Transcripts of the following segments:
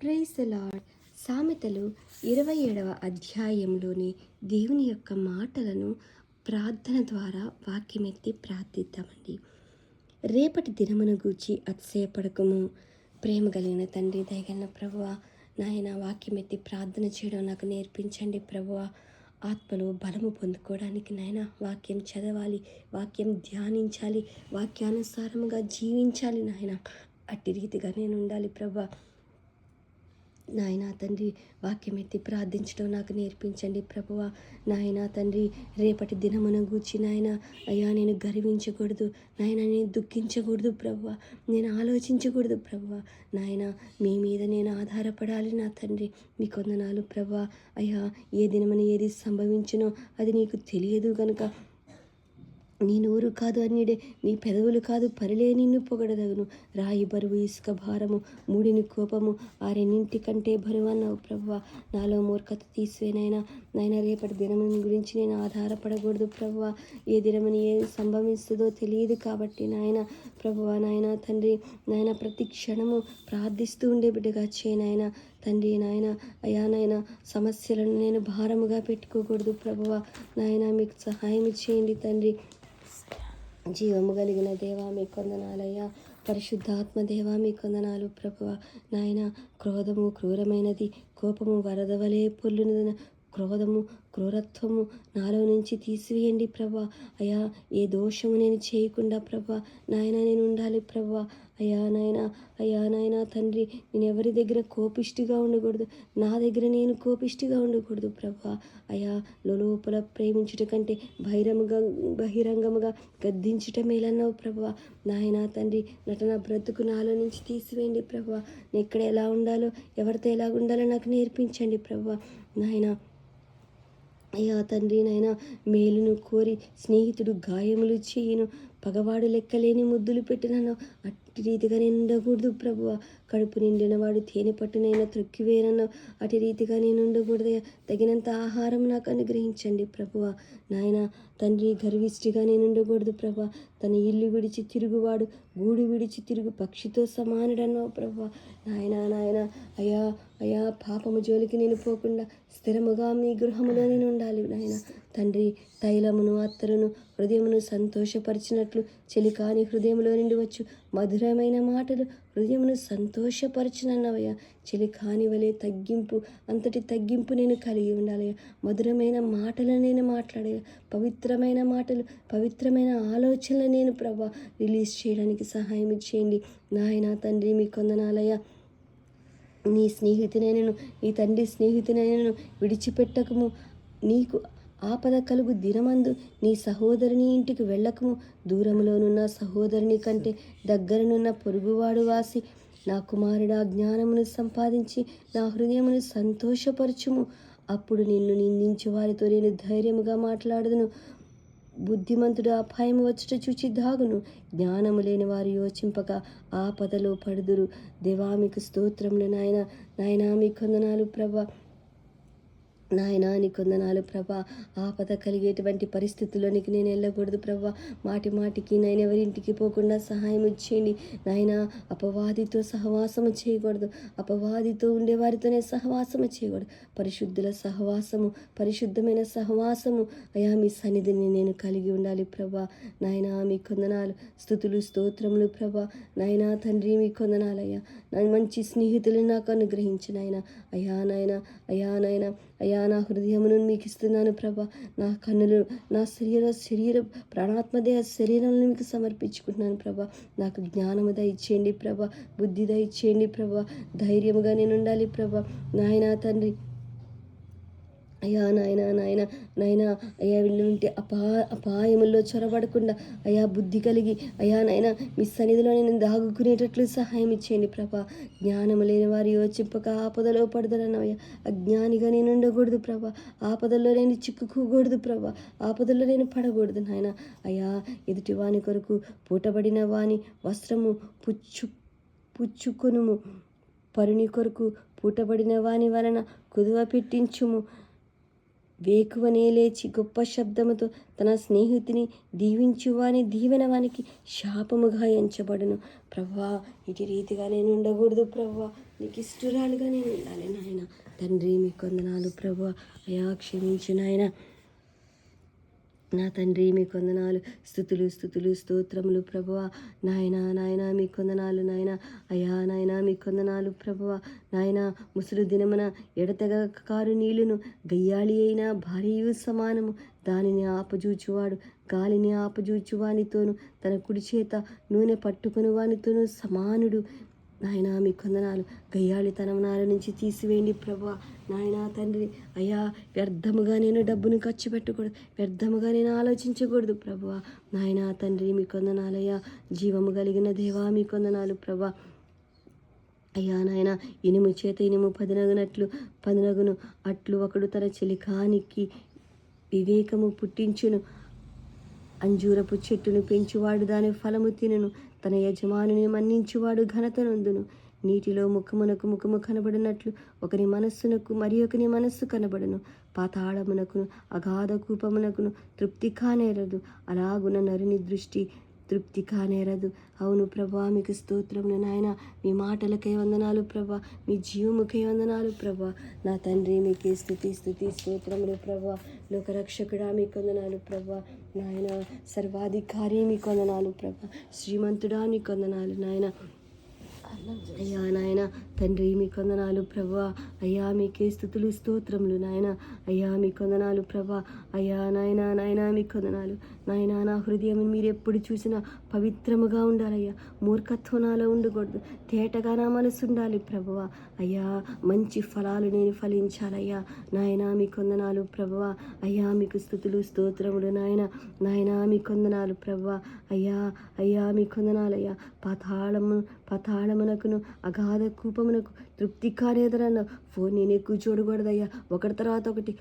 Praise the lord. సామెతలు 27వ అధ్యాయంలోని దేవుని యొక్క మాటలను ప్రార్థన ద్వారా వాక్యమెత్తి ప్రార్థిద్దామండి. రేపటి దినమును గూర్చి అతిశయపడకము. ప్రేమ కలిగిన తండ్రి, దయగలిగిన ప్రభువా, నాయన వాక్యమెత్తి ప్రార్థన చేయడం నాకు నేర్పించండి ప్రభువా. ఆత్మలో బలము పొందుకోవడానికి నాయన వాక్యం చదవాలి, వాక్యం ధ్యానించాలి, వాక్యానుసారముగా జీవించాలి నాయన. అట్టి రీతిగా నేను ఉండాలి ప్రభువా. నాయన తండ్రి, వాక్యమెత్తి ప్రార్థించడం నాకు నేర్పించండి ప్రభువా. నాయన తండ్రి, రేపటి దినమున గూర్చి నాయన అయ్యా నేను గర్వించకూడదు నాయన, నేను దుఃఖించకూడదు ప్రభువా, నేను ఆలోచించకూడదు ప్రభువా. నాయన మీ మీద నేను ఆధారపడాలి నా తండ్రి. మీ కొందనాలు ప్రభువా. అయ్యా ఏ దినమున ఏది సంభవించునో అది నీకు తెలియదు గనుక నీ నోరు కాదు అన్నిడే, నీ పెదవులు కాదు పరిలే నిన్ను పొగడదగును. రాయి బరువు, ఇసుక భారము, మూడిని కోపము, ఆరెన్నింటి కంటే బరువు అన్నావు ప్రభువా. నాలో మూర్ఖత తీసివేనైనా నాయన రేపటి దినముని గురించి నేను ఆధారపడకూడదు ప్రభువా. ఏ దినముని ఏది సంభవిస్తుందో తెలియదు కాబట్టి నాయన ప్రభువా. నాయన తండ్రి, నాయన ప్రతి క్షణము ప్రార్థిస్తూ ఉండే బిడ్డగా చేయనాయన తండ్రి. నాయన అయా నాయన సమస్యలను నేను భారముగా పెట్టుకోకూడదు ప్రభువా. నాయన మీకు సహాయం చేయండి తండ్రి. జీవము కలిగిన దేవా మీ కొందనాలయ్యా, పరిశుద్ధాత్మ దేవా మీ కొందనాలు ప్రభువా. నాయన క్రోధము క్రూరమైనది, కోపము వరద వలె పొల్లున, క్రోధము క్రూరత్వము నాలో నుంచి తీసివేయండి ప్రభా. అయా ఏ దోషము నేను చేయకుండా ప్రభా నాయన నేను ఉండాలి ప్రభా. అయ్యా నాయన తండ్రి, నేను ఎవరి దగ్గర కోపిష్టిగా ఉండకూడదు, నా దగ్గర నేను కోపిష్టిగా ఉండకూడదు ప్రభా. అయా లోపల ప్రేమించుట కంటే బహిరంగముగా గద్దించుట మేలన్నావు ప్రభా. నాయన తండ్రి, నటన బ్రతుకు నాలో నుంచి తీసివేయండి ప్రభా. నేను ఎక్కడ ఎలా ఉండాలో, ఎవరితో ఎలా ఉండాలో నాకు నేర్పించండి ప్రభా. నాయన అయ్యా తండ్రి, నాయన మేలును కోరి స్నేహితుడు గాయములు చేయను, పగవాడు లెక్కలేని ముద్దులు పెట్టినను అట్టి రీతిగా నేను ఉండకూడదు ప్రభువా. కడుపు నిండినవాడు తేనె పట్టునైనా త్రొక్కివేనన్నావు, అటు రీతిగా నేను ఉండకూడదయ్యా. తగినంత ఆహారం నాకు అనుగ్రహించండి ప్రభువా. నాయన తండ్రి, గర్విష్టిగా నేను ఉండకూడదు ప్రభా. తన ఇల్లు విడిచి తిరుగువాడు గూడు విడిచి తిరుగు పక్షితో సమానుడన్నావు ప్రభువా. నాయన అయా పాపము జోలికి నేను పోకుండా స్థిరముగా మీ గృహములో నేను ఉండాలి నాయన తండ్రి. తైలమును అత్తరును హృదయమును సంతోషపరిచినట్లు చెలికాని హృదయంలో నుండి వచ్చు మధురమైన మాటలు హృదయమును సంతోషపరచునన్నవయ్యా. చెలికాని వలె తగ్గింపు, అంతటి తగ్గింపు నేను కలిగి ఉండాలయ్యా. మధురమైన మాటలను నేను మాట్లాడయ్యా. పవిత్రమైన మాటలు, పవిత్రమైన ఆలోచనలు నేను ప్రభా రిలీజ్ చేయడానికి సహాయం చేయండి నాయన తండ్రి. మీ కొందనాలయ్యా. నీ స్నేహితునైనను, నీ తండ్రి స్నేహితునైనను విడిచిపెట్టకము. నీకు ఆపద కలుగు దినమందు నీ సహోదరుని ఇంటికి వెళ్ళకము. దూరంలోనున్న సహోదరుని కంటే దగ్గరనున్న పొరుగువాడు వాసి. నా కుమారుడా, జ్ఞానమును సంపాదించి నా హృదయమును సంతోషపరచుము. అప్పుడు నిన్ను నిందించు వారితో నేను ధైర్యముగా మాట్లాడదును. బుద్ధిమంతుడు అపాయము వచ్చుట చూచి దాగును. జ్ఞానము లేని వారు యోచింపక ఆపదలో పడుదురు. దేవా మీకు స్తోత్రములు నాయన మీ కొందనాలు ప్రభా. నాయనా నీ కొందనాలు ప్రభా. ఆపద కలిగేటువంటి పరిస్థితుల్లోనికి నేను వెళ్ళకూడదు ప్రభా. మాటికి నేను ఎవరింటికి పోకుండా సహాయం ఇచ్చేయండి నాయన. అపవాదితో సహవాసము చేయకూడదు, అపవాదితో ఉండేవారితోనే సహవాసము చేయకూడదు. పరిశుద్ధుల సహవాసము, పరిశుద్ధమైన సహవాసము అయా మీ సన్నిధిని నేను కలిగి ఉండాలి ప్రభా. నాయన మీ కొందనాలు, స్తుతులు స్తోత్రములు ప్రభా. నాయనా తండ్రి మీ కొందనాలయ్యా. మంచి స్నేహితులను నాకు అనుగ్రహించు నాయన. అయ్యా నా హృదయమును మీకు ఇస్తున్నాను ప్రభా. నా కన్నులు, నా శరీర ప్రాణాత్మదేహ శరీరాలను మీకు సమర్పించుకుంటున్నాను ప్రభా. నాకు జ్ఞానము దయచేయండి ప్రభా, బుద్ధి దయచేయండి ప్రభా. ధైర్యముగా నేను ఉండాలి ప్రభా. నాయనా తండ్రి, అయ్యా నాయన అయ్యా ఉంటే అపాయముల్లో చొరబడకుండా అయా బుద్ధి కలిగి అయా నాయన మీ సన్నిధిలో నేను దాగుకునేటట్లు సహాయం ఇచ్చేయండి ప్రభా. జ్ఞానము లేని వారు యోచింపక ఆపదలో పడదనయ్యా. అజ్ఞానిగా నేను ఉండకూడదు ప్రభా. ఆపదల్లో నేను చిక్కుకోకూడదు ప్రభా. ఆపదల్లో నేను పడకూడదు నాయన. అయ్యా ఎదుటి వాని కొరకు పూటబడిన వాని వస్త్రము పుచ్చుకొనుము. పరుని కొరకు పూటబడిన వాని వలన కుదువ పెట్టించుము. వేకువనే లేచి గొప్ప శబ్దముతో తన స్నేహితుని దీవించువాని దీవెన వానికి శాపముగా ఎంచబడును. ప్రభువా, ఇటు రీతిగా నేను ఉండకూడదు ప్రభువా, నీకు ఇష్టరాలుగా నేను ఉండాలి నాయన. తండ్రి మీకు వందనాలు ప్రభువా. అయా క్షమించు నాయన. నా తండ్రి మీకు వందనాలు, స్తుతులు స్తుతులు స్తోత్రములు ప్రభువా. నాయన మీకు వందనాలు నాయన. అయా నాయన మీకు వందనాలు ప్రభువా. నాయన ముసలు దినమున ఎడతెగ కారు నీళ్లును గయ్యాళి అయిన భార్యయు సమానము. దానిని ఆపజూచువాడు గాలిని ఆపజూచువానితోను తన కుడి చేత నూనె పట్టుకుని వానితోనూ సమానుడు. నాయన మీకు వందనాలు. గయ్యాళితనం నాల నుంచి తీసివేయండి ప్రభువా. నాయన తండ్రి అయ్యా, వ్యర్థముగా నేను డబ్బును ఖర్చు పెట్టకూడదు, వ్యర్థముగా నేను ఆలోచించకూడదు ప్రభువా. నాయన తండ్రి మీకు వందనాలయ్యా. జీవము కలిగిన దేవా మీకు వందనాలు ప్రభువా. అయ్యా నాయన, ఇనుము చేత ఇనుము పదునగును అట్లు ఒకడు తన చెలికానికి వివేకము పుట్టించును. అంజూరపు చెట్టును పెంచువాడు దాని ఫలము తినును. తన యజమానుని మన్నించువాడు ఘనత నొందును. నీటిలో ముఖము కనబడినట్లు ఒకరి మనస్సునకు మరి ఒకని మనస్సు కనబడను. పాతాళమునకును అగాధ కూపమునకును తృప్తి కానేరదు. అలాగున నరుని దృష్టి తృప్తి కానేరదు. అవును ప్రభా, మీకు స్తోత్రములు నాయన. మీ మాటలకై వందనాలు ప్రభా, మీ జీవముకై వందనాలు ప్రభా. నా తండ్రి మీకే స్తుతి స్తోత్రములు ప్రభా. లోకరక్షకుడా మీకు వందనాలు ప్రభా. నాయన సర్వాధికారి మీకు వందనాలు ప్రభా. శ్రీమంతుడా మీకు వందనాలు నాయన. అయ్యా నాయన తండ్రి మీకు వందనాలు ప్రభా. అయ్యా మీకే స్తుతులు స్తోత్రములు నాయన. అయ్యా మీకు వందనాలు ప్రభా. అయ్యా నాయన మీకు వందనాలు నాయన. నా హృదయం మీరు ఎప్పుడు చూసినా పవిత్రముగా ఉండాలయ్యా. మూర్ఖత్వం నాలో ఉండకూడదు, తేటగా నా మనసు ఉండాలి ప్రభువా. అయ్యా మంచి ఫలాలు నేను ఫలించాలయ్యా. నాయన మీకు వందనాలు ప్రభువా. అయ్యా మీకు స్తుతులు స్తోత్రములు నాయన. మీకు వందనాలు ప్రభువా. అయ్యా మీకు వందనాలయ్యా. పాతాళమునకును అగాధ కూపమునకు తృప్తి కానేదరన్న ఫోన్ నేను ఎక్కువ చూడకూడదయ్యా. ఒకరి తర్వాత ఒకటి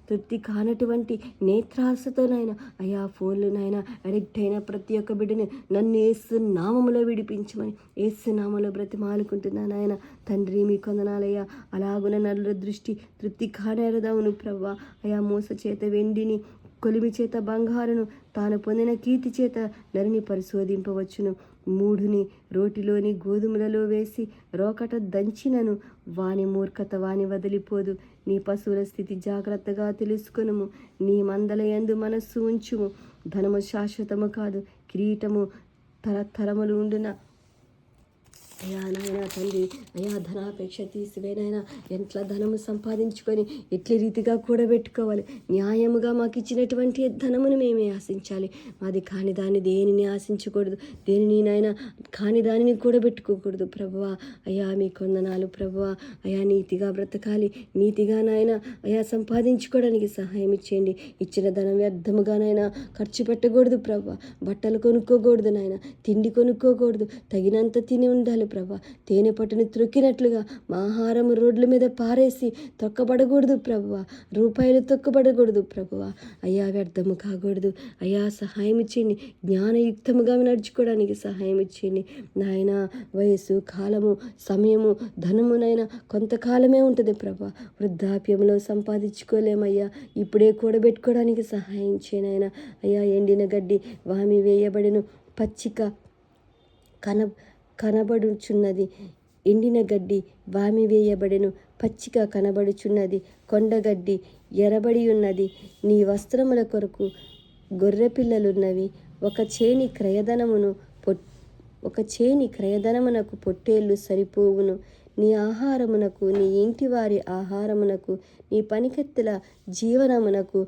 తృప్తి కానటువంటి నేత్రాసతోనైనా అయ్యా ఫోన్లు నాయన అడిక్ట్ అయిన ప్రతి ఒక్క బిడ్డని నన్ను యేసు నామములో విడిపించమని యేసు నామములో బ్రతిమాలుకుంటున్నా నాయన. తండ్రి మీకు వందనాలయ్యా. అలాగున నరుల దృష్టి తృప్తి కానేరదవును ప్రవ్వా. అయ్యా మోస చేత వెండిని, కొలిమి చేత బంగారును, తాను పొందిన కీర్తి చేత నరిని పరిశోధింపవచ్చును. మూఢుని రోటిలోని గోధుమలలో వేసి రోకట దంచినను వాని మూర్ఖత వాని వదిలిపోదు. నీ పశువుల స్థితి జాగ్రత్తగా తెలుసుకొనుము. నీ మందలయందు మనస్సు ఉంచుము. ధనము శాశ్వతము కాదు, కిరీటము తరతరములు ఉండున. అయ్యా నాయన తండ్రి, అయ్యా ధనాపేక్ష తీసివేనైనా ఎంట్లా ధనము సంపాదించుకొని ఎట్ల రీతిగా కూడబెట్టుకోవాలి. న్యాయముగా మాకు ఇచ్చినటువంటి ధనమును మేమే ఆశించాలి. మాది కాని దాన్ని దేనిని ఆశించకూడదు, దేనిని నాయన కాని దానిని కూడబెట్టుకోకూడదు ప్రభువా. అయ్యా మీకు వందనాలు ప్రభువా. అయ్యా నీతిగా బ్రతకాలి, నీతిగా నాయన అయ్యా సంపాదించుకోవడానికి సహాయం ఇచ్చేయండి. ఇచ్చిన ధనం వ్యర్థముగానైనా ఖర్చు పెట్టకూడదు ప్రభువా. బట్టలు కొనుక్కోకూడదు నాయన, తిండి కొనుక్కోకూడదు, తగినంత తిని ఉండాలి ప్రభా. తేనె పట్టుని త్రొక్కినట్లుగా మా ఆహారం రోడ్ల మీద పారేసి తొక్కబడకూడదు ప్రభువా. రూపాయలు తొక్కబడకూడదు ప్రభువా. అయ్యా వ్యర్థము కాకూడదు. అయ్యా సహాయం ఇచ్చేయండి. జ్ఞానయుక్తముగా నడుచుకోవడానికి సహాయం ఇచ్చేయండి నాయన. వయసు, కాలము, సమయము, ధనమునైనా కొంతకాలమే ఉంటుంది ప్రభా. వృద్ధాప్యంలో సంపాదించుకోలేమయ్యా. ఇప్పుడే కూడబెట్టుకోవడానికి సహాయం చేయనైనా. అయ్యా ఎండిన గడ్డి వామి వేయబడిను, పచ్చిక కనబడుచున్నది. ఎండిన గడ్డి వామి వేయబడెను, పచ్చిక కనబడుచున్నది. కొండగడ్డి ఎరబడి ఉన్నది. నీ వస్త్రముల కొరకు గొర్రెపిల్లలున్నవి. ఒక చేని క్రయధనమునకు పొట్టేళ్ళు సరిపోవును. నీ ఆహారమునకు, నీ ఇంటి వారి ఆహారమునకు, నీ పనికెత్తుల జీవనమునకు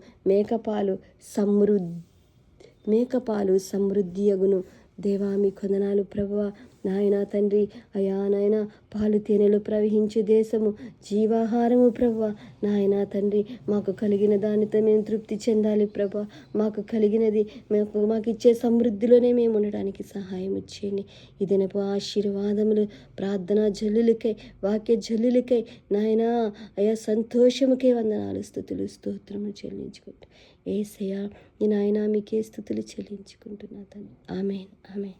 మేకపాలు సమృద్ధియగును. దేవా మీకు వందనాలు ప్రభువా. నాయన తండ్రి, అయా నాయన పాలు తేనెలు ప్రవహించే దేశము జీవాహారము ప్రభువా. నాయన తండ్రి, మాకు కలిగిన దానితో మేము తృప్తి చెందాలి ప్రభువా. మాకు కలిగినది మాకు ఇచ్చే సమృద్ధిలోనే మేము ఉండడానికి సహాయం ఇచ్చేయండి. ఈ దినపు ఆశీర్వాదములు, ప్రార్థన జల్లులకై, వాక్య జల్లులకై నాయన అయా సంతోషముకే వందనాలు, స్తుతులు స్తోత్రములు చెల్లించుకుంటూ యేసయ్యా నీ నాయన మీకే స్తుతులు చెల్లించుకుంటున్నా తండ్రి. ఆమేన్.